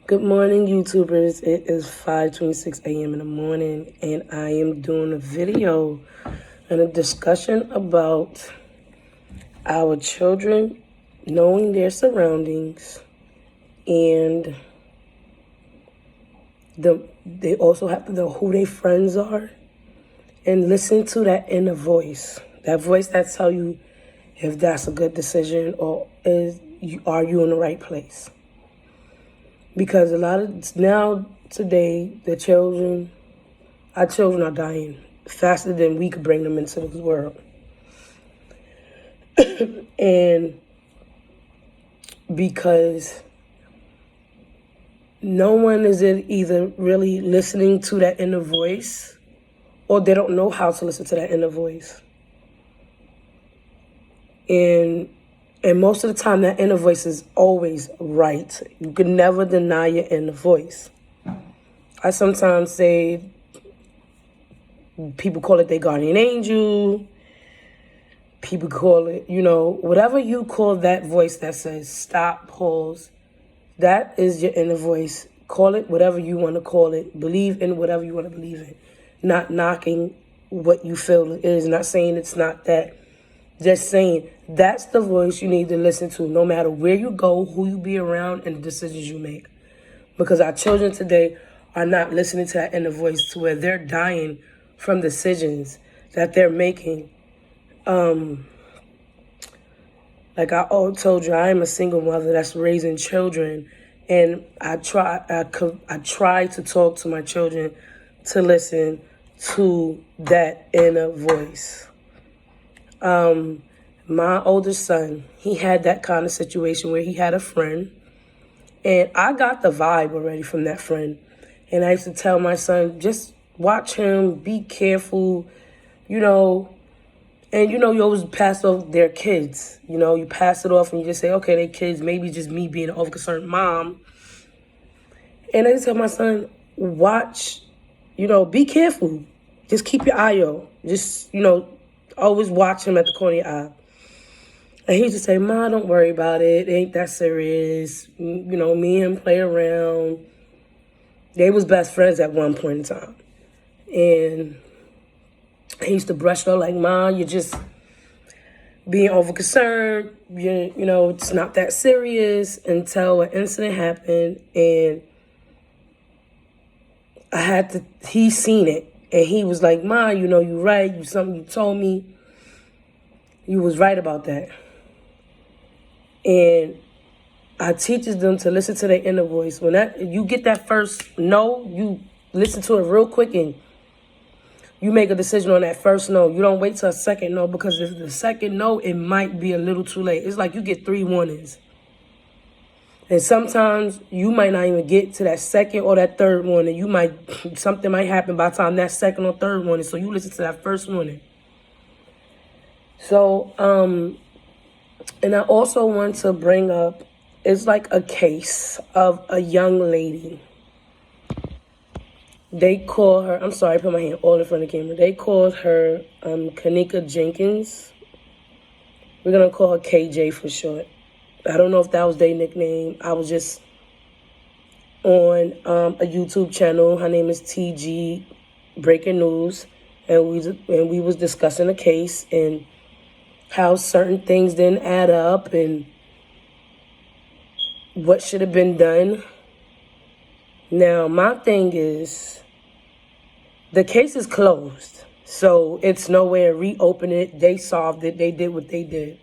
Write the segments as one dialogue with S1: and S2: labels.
S1: Good morning, YouTubers. It is 5:26 a.m. in the morning, and I am doing a video and a discussion about our children knowing their surroundings, and they also have to know who their friends are and listen to that inner voice. That voice that tell you if that's a good decision or are you in the right place. Because a lot of now today, our children are dying faster than we could bring them into this world. And because no one is either really listening to that inner voice, or they don't know how to listen to that inner voice. And most of the time, that inner voice is always right. You can never deny your inner voice. I sometimes say, people call it their guardian angel. People call it, whatever you call that voice that says stop, pause. That is your inner voice. Call it whatever you want to call it. Believe in whatever you want to believe in. Not knocking what you feel it is. Not saying it's not that. Just saying that's the voice you need to listen to no matter where you go, who you be around, and the decisions you make. Because our children today are not listening to that inner voice to where they're dying from decisions that they're making. Like I told you, I am a single mother that's raising children, and I try to talk to my children to listen to that inner voice. My oldest son, he had that kind of situation where he had a friend, and I got the vibe already from that friend. And I used to tell my son, just watch him, be careful, and you always pass off their kids. You pass it off and you just say, okay, they kids, maybe just me being an over-concerned mom. And I just tell my son, watch, be careful. Just keep your eye out. Just, always watch him at the corner of your eye. And he used to say, Ma, don't worry about it. It ain't that serious. Me and him play around. They was best friends at one point in time. And he used to brush her like, Ma, you're just being over concerned. It's not that serious, until an incident happened. And he seen it. And he was like, Ma, you're right. Something you told me. You was right about that. And I teaches them to listen to their inner voice. When you get that first no, you listen to it real quick and you make a decision on that first no. You don't wait till a second no, because if the second no, it might be a little too late. It's like you get 3 warnings. And sometimes you might not even get to that second or that third warning. Something might happen by the time that second or third warning. So you listen to that first warning. So, and I also want to bring up, it's like a case of a young lady. They call her, I'm sorry, I put my hand all in front of the camera. They called her Kanika Jenkins. We're going to call her KJ for short. I don't know if that was their nickname. I was just on a YouTube channel. Her name is TG Breaking News. And we was discussing a case and how certain things didn't add up and what should have been done. Now, my thing is, the case is closed. So it's no way to reopen it. They solved it. They did what they did.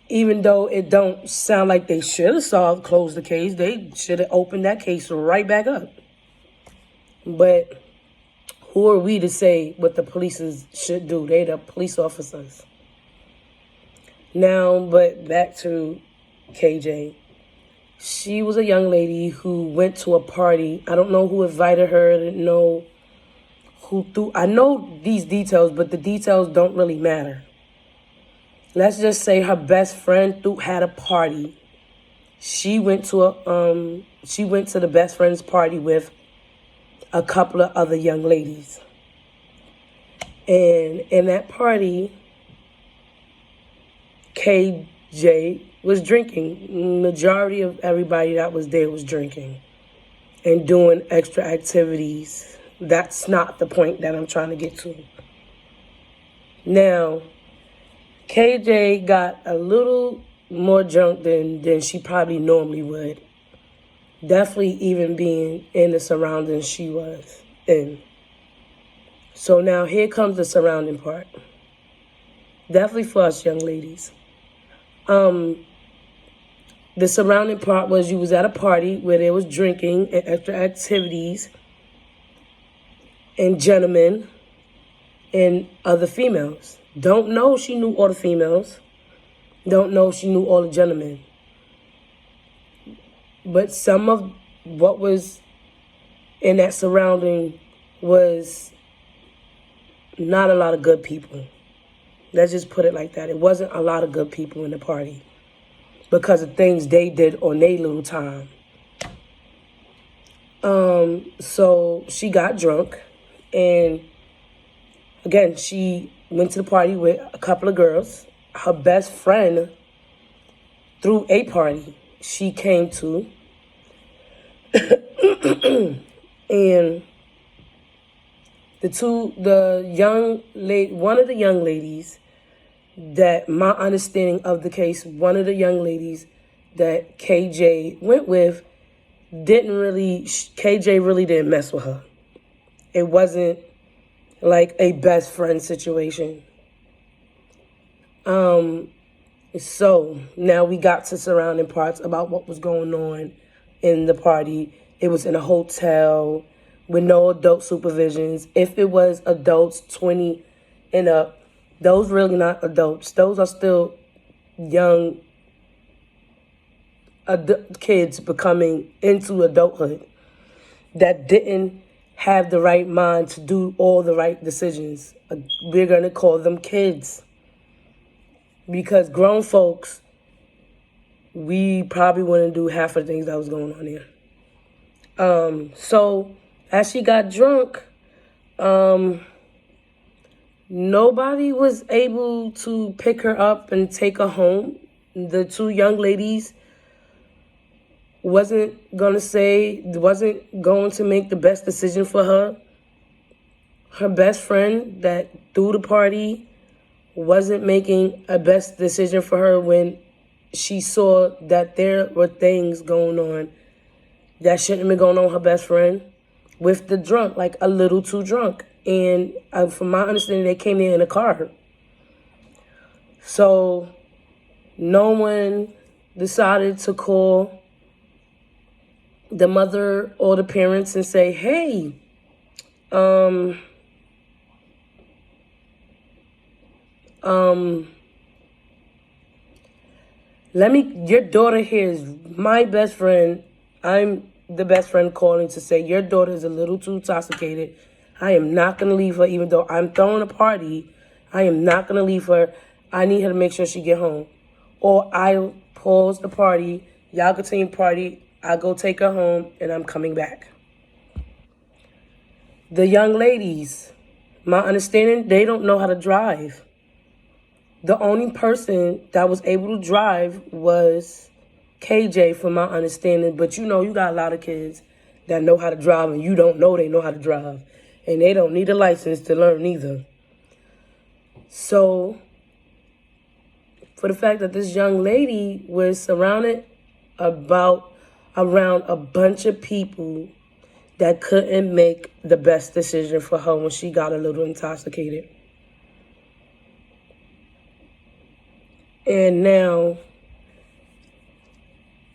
S1: Even though it don't sound like they should have closed the case, they should have opened that case right back up. But who are we to say what the police should do? They the police officers. Now, but back to KJ. She was a young lady who went to a party. I don't know who invited her. I didn't know who threw. I know these details, but the details don't really matter. Let's just say her best friend had a party. She went to the best friend's party with a couple of other young ladies. And in that party, KJ KJ was drinking. Majority of everybody that was there was drinking and doing extra activities. That's not the point that I'm trying to get to. Now, KJ got a little more drunk than she probably normally would. Definitely even being in the surroundings she was in. So now here comes the surrounding part. Definitely for us young ladies. The surrounding part was you was at a party where there was drinking and extra activities and gentlemen and other females. Don't know she knew all the females. Don't know she knew all the gentlemen. But some of what was in that surrounding was not a lot of good people. Let's just put it like that. It wasn't a lot of good people in the party because of things they did on their little time. So she got drunk, and again, she went to the party with a couple of girls. Her best friend threw a party she came to, and one of the young ladies that my understanding of the case, one of the young ladies that KJ went with KJ really didn't mess with her. It wasn't like a best friend situation. So now we got to surrounding parts about what was going on in the party. It was in a hotel with no adult supervisions. If it was adults 20 and up, those really not adults. Those are still young kids becoming into adulthood that didn't have the right mind to do all the right decisions. We're going to call them kids. Because grown folks, we probably wouldn't do half of the things that was going on here. So as she got drunk, nobody was able to pick her up and take her home. The two young ladies wasn't going to make the best decision for her. Her best friend that threw the party wasn't making a best decision for her when she saw that there were things going on that shouldn't have been going on with her best friend with the drunk, like a little too drunk. And from my understanding, they came in a car. So no one decided to call the mother or the parents and say, hey, your daughter here is my best friend. I'm the best friend calling to say your daughter is a little too intoxicated. I am not going to leave her, even though I'm throwing a party. I am not going to leave her. I need her to make sure she get home. Or I'll pause the party. Y'all continue to party. I'll go take her home, and I'm coming back. The young ladies, my understanding, they don't know how to drive. The only person that was able to drive was KJ, from my understanding. But you got a lot of kids that know how to drive, and you don't know they know how to drive. And they don't need a license to learn either. So, for the fact that this young lady was surrounded around a bunch of people that couldn't make the best decision for her when she got a little intoxicated. And now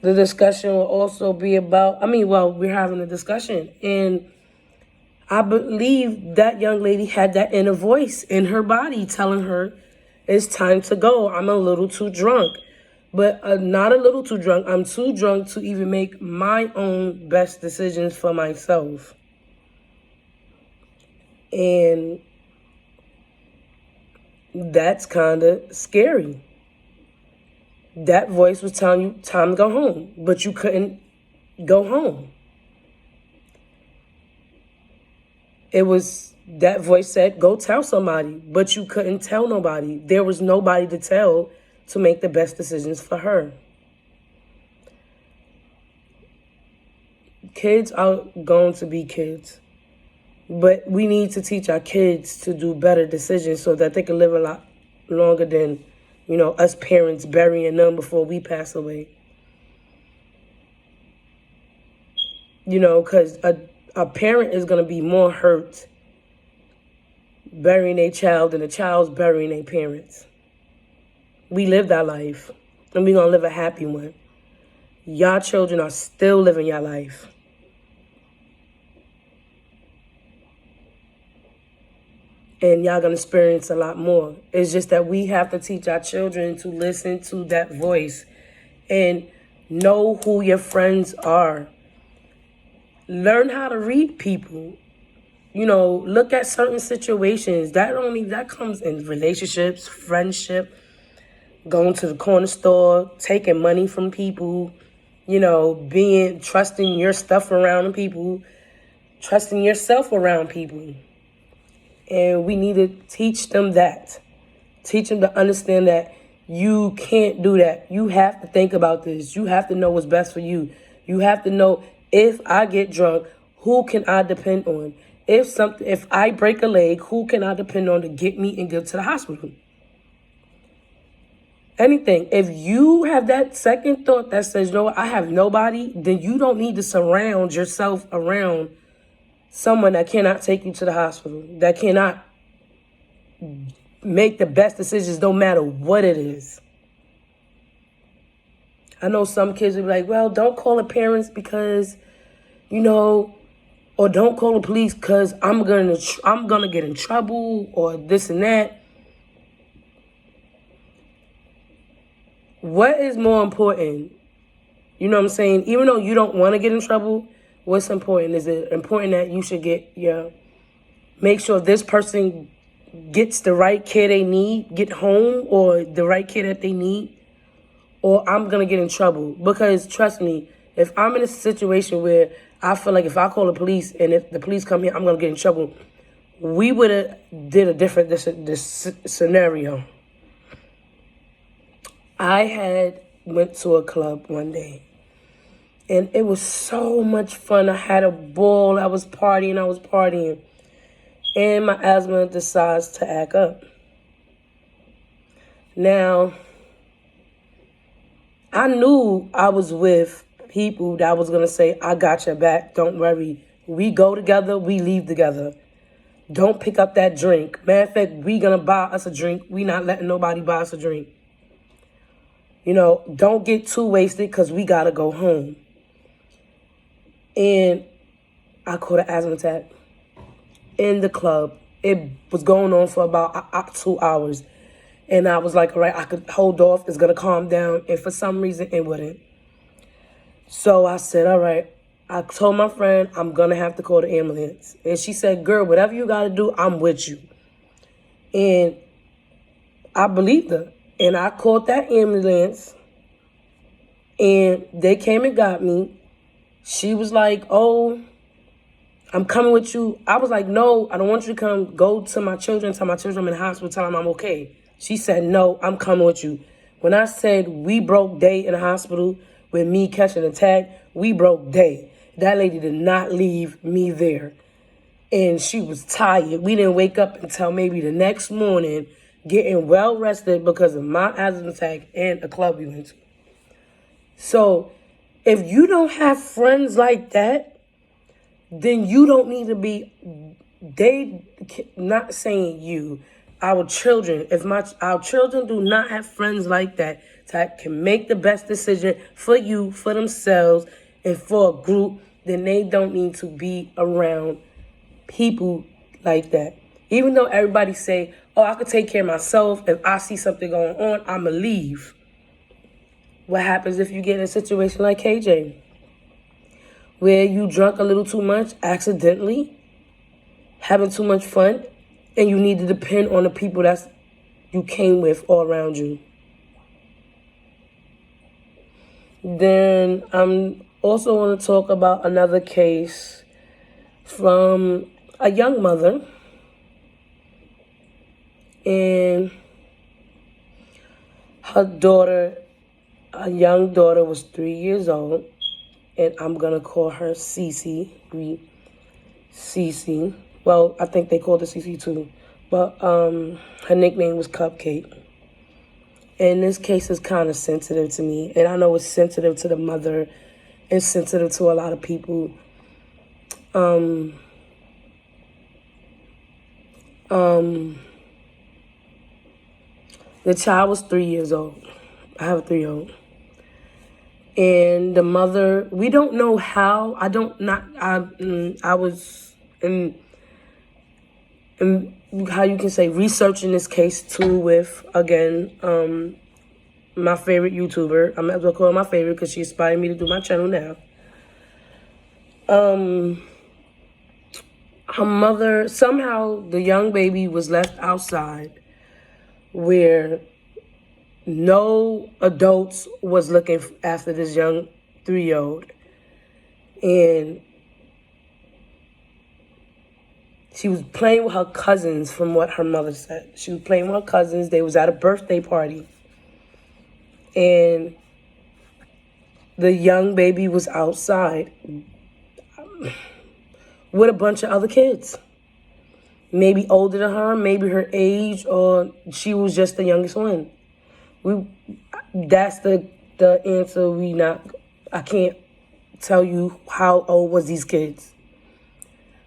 S1: the discussion will also be about, we're having a discussion. And I believe that young lady had that inner voice in her body telling her, it's time to go. I'm a little too drunk. But not a little too drunk. I'm too drunk to even make my own best decisions for myself. And that's kind of scary. That voice was telling you time to go home, but you couldn't go home. That voice said, go tell somebody, but you couldn't tell nobody. There was nobody to tell, to make the best decisions for her. Kids are going to be kids. But we need to teach our kids to do better decisions so that they can live a lot longer than, us parents burying them before we pass away. Because a parent is going to be more hurt burying a child than a child's burying their parents. We lived our life, and we're going to live a happy one. Y'all children are still living your life. And y'all going to experience a lot more. It's just that we have to teach our children to listen to that voice and know who your friends are. Learn how to read people. Look at certain situations. That comes in relationships, friendship, going to the corner store, taking money from people, trusting your stuff around people, trusting yourself around people. And we need to teach them that. Teach them to understand that you can't do that. You have to think about this. You have to know what's best for you. You have to know, if I get drunk, who can I depend on? If I break a leg, who can I depend on to get me and get to the hospital? Anything. If you have that second thought that says, I have nobody, then you don't need to surround yourself around someone that cannot take you to the hospital, that cannot make the best decisions no matter what it is. I know some kids will be like, well, don't call the parents because, or don't call the police because I'm gonna get in trouble or this and that. What is more important? You know what I'm saying? Even though you don't want to get in trouble, what's important? Is it important that you should make sure this person gets the right care they need, get home, or the right care that they need, or I'm going to get in trouble? Because trust me, if I'm in a situation where I feel like if I call the police and if the police come here, I'm going to get in trouble, we would have did a different this scenario. I went to a club one day. And it was so much fun. I had a ball. I was partying. And my asthma decides to act up. Now, I knew I was with people that was going to say, I got your back. Don't worry. We go together. We leave together. Don't pick up that drink. Matter of fact, we going to buy us a drink. We not letting nobody buy us a drink. Don't get too wasted because we got to go home. And I caught an asthma attack in the club. It was going on for about 2 hours. And I was like, all right, I could hold off. It's going to calm down. And for some reason, it wouldn't. So I said, all right. I told my friend, I'm going to have to call the ambulance. And she said, girl, whatever you got to do, I'm with you. And I believed her. And I called that ambulance. And they came and got me. She was like, oh, I'm coming with you. I was like, no, I don't want you to come. Go to my children. Tell my children I'm in the hospital. Tell them I'm okay. She said, no, I'm coming with you. When I said we broke day in the hospital with me catching an attack, we broke day. That lady did not leave me there. And she was tired. We didn't wake up until maybe the next morning getting well rested because of my asthma attack and a club we went to. So if you don't have friends like that, then you don't need to be, not saying you, our children. If our children do not have friends like that can make the best decision for you, for themselves, and for a group, then they don't need to be around people like that. Even though everybody say, oh, I could take care of myself. If I see something going on, I'ma leave. What happens if you get in a situation like KJ, where you drunk a little too much accidentally, having too much fun, and you need to depend on the people that you came with all around you? Then I'm also want to talk about another case from a young mother. And Her daughter, a young daughter, was 3 years old, and I'm gonna call her Cece. Cece. Well, I think they called her Cece too, but her nickname was Cupcake. And this case is kind of sensitive to me, and I know it's sensitive to the mother, and sensitive to a lot of people. The child was 3 years old. I have a 3-year-old. And the mother, we don't know how. I was in how you can say researching this case too with, again, my favorite YouTuber. I might as well call her my favorite because she inspired me to do my channel now. Her mother, somehow the young baby was left outside where no adults was looking after this young 3-year-old. And she was playing with her cousins, from what her mother said. She was playing with her cousins. They was at a birthday party. And the young baby was outside with a bunch of other kids. Maybe older than her, maybe her age, or she was just the youngest one. That's the answer. I can't tell you how old was these kids.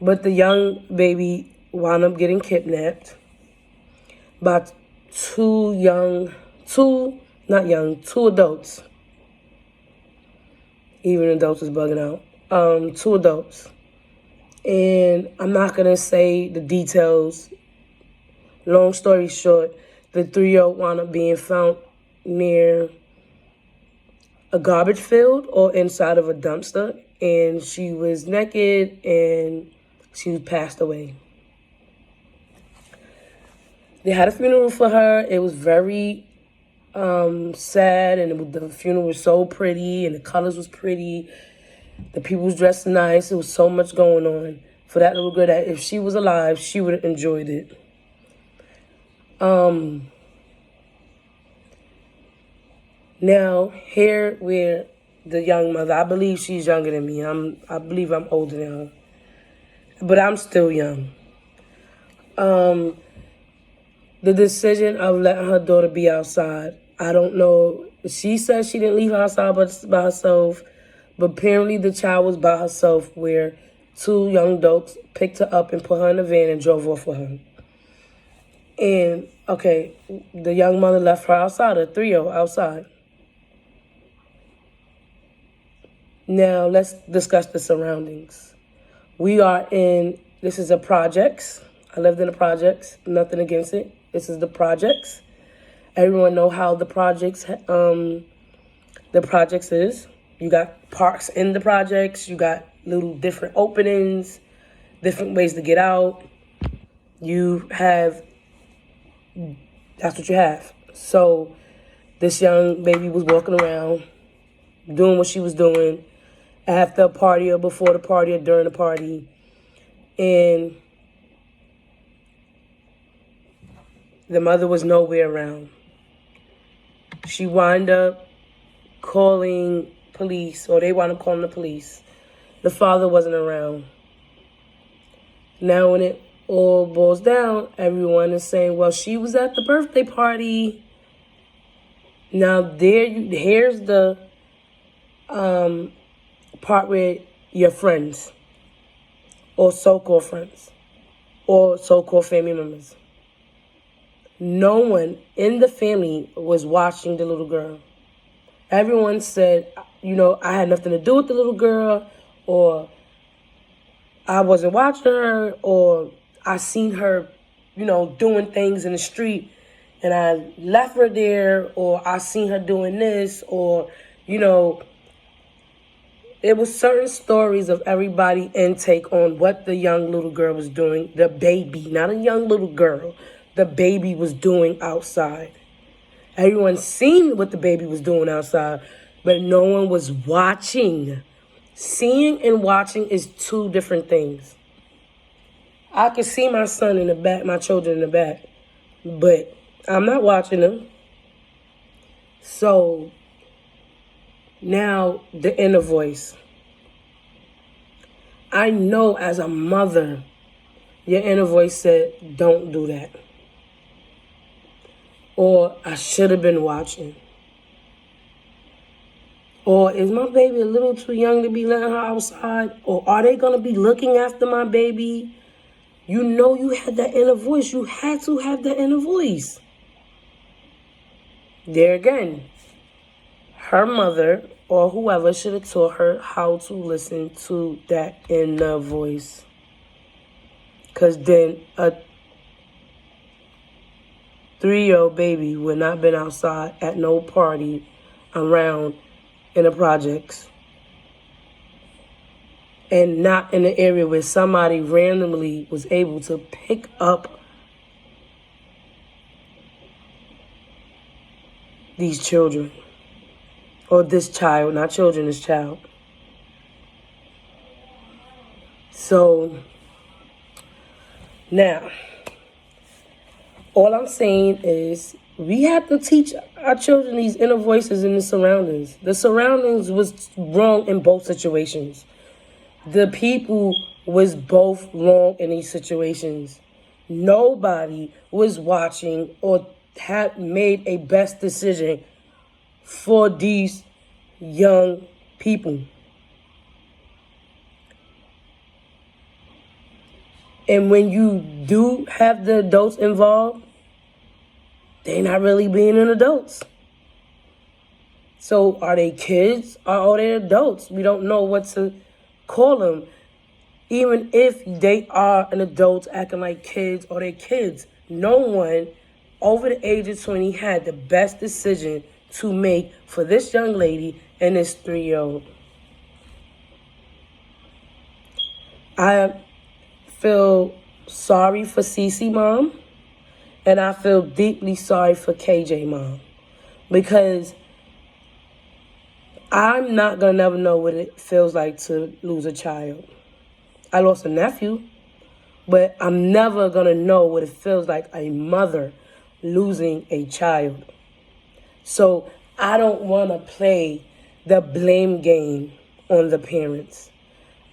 S1: But the young baby wound up getting kidnapped by two adults. Even adults is bugging out. 2 adults. And I'm not going to say the details. Long story short, the 3-year-old wound up being found near a garbage field or inside of a dumpster. And she was naked and she passed away. They had a funeral for her. It was very sad, and the funeral was so pretty, and the colors was pretty. The people was dressed nice. There was so much going on for that little girl that if she was alive, she would have enjoyed it. Now, here where the young mother, I believe she's younger than me. I believe I'm older than her. But I'm still young. The decision of letting her daughter be outside, I don't know. She said she didn't leave her outside by herself, but apparently the child was by herself where 2 young adults picked her up and put her in a van and drove off with her. And, okay, the young mother left her outside, a 3-year-old outside. Now, let's discuss the surroundings. This is a projects. I lived in the projects, nothing against it. This is the projects. Everyone know how the projects is. You got parks in the projects. You got little different openings, different ways to get out. That's what you have. So this young baby was walking around, doing what she was doing after a party or before the party or during the party. And the mother was nowhere around. She wound up calling police, or they wound up calling the police. The father wasn't around. Now when it all boils down, everyone is saying, well, she was at the birthday party. Now here's the part where your friends, or so-called friends, or so-called family members, no one in the family was watching the little girl. Everyone said, I had nothing to do with the little girl, or I wasn't watching her, or I seen her, doing things in the street and I left her there, or I seen her doing this, or, it was certain stories of everybody intake on what the young little girl was doing. The baby, not a young little girl. The baby was doing outside. Everyone seen what the baby was doing outside, but no one was watching. Seeing and watching is 2 different things. I could see my son in the back, my children in the back, but I'm not watching them. So now the inner voice. I know as a mother, your inner voice said, don't do that. Or I should have been watching. Or is my baby a little too young to be letting her outside? Or are they going to be looking after my baby? You know you had that inner voice. You had to have that inner voice. There again, her mother or whoever should have taught her how to listen to that inner voice. Because then a 3-year-old baby would not been outside at no party around in the projects and not in the area where somebody randomly was able to pick up these children. Or this child, not children, this child. So, now, all I'm saying is we have to teach our children these inner voices in the surroundings. The surroundings was wrong in both situations. The people was both wrong in these situations. Nobody was watching or had made a best decision for these young people. And when you do have the adults involved, they're not really being an adults. So are they kids or are they adults? We don't know what to call them. Even if they are an adult acting like kids or they're kids, no one over the age of 20 had the best decision to make for this young lady and this 3-year-old. I feel sorry for Cece mom, and I feel deeply sorry for KJ mom, because I'm not going to never know what it feels like to lose a child. I lost a nephew, but I'm never going to know what it feels like a mother losing a child. So I don't want to play the blame game on the parents.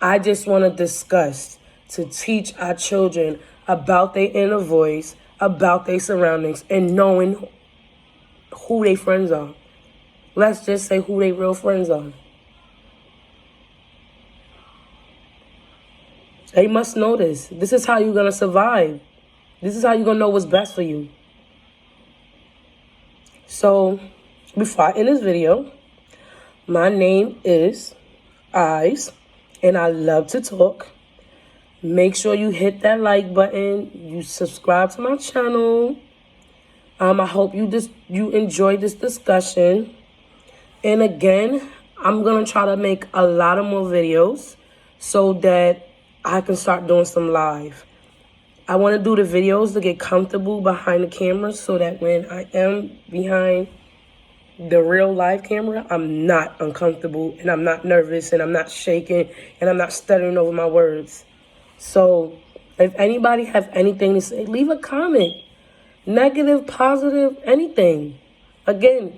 S1: I just want to discuss, to teach our children about their inner voice, about their surroundings, and knowing who their friends are. Let's just say who their real friends are. They must know this. This is how you're going to survive. This is how you're going to know what's best for you. So, before I end this video, my name is Eyes, and I love to talk. Make sure you hit that like button. You subscribe to my channel. I hope you enjoyed this discussion. And again, I'm going to try to make a lot of more videos so that I can start doing some live. I want to do the videos to get comfortable behind the camera so that when I am behind the real live camera, I'm not uncomfortable and I'm not nervous and I'm not shaking and I'm not stuttering over my words. So if anybody have anything to say, leave a comment. Negative, positive, anything. Again,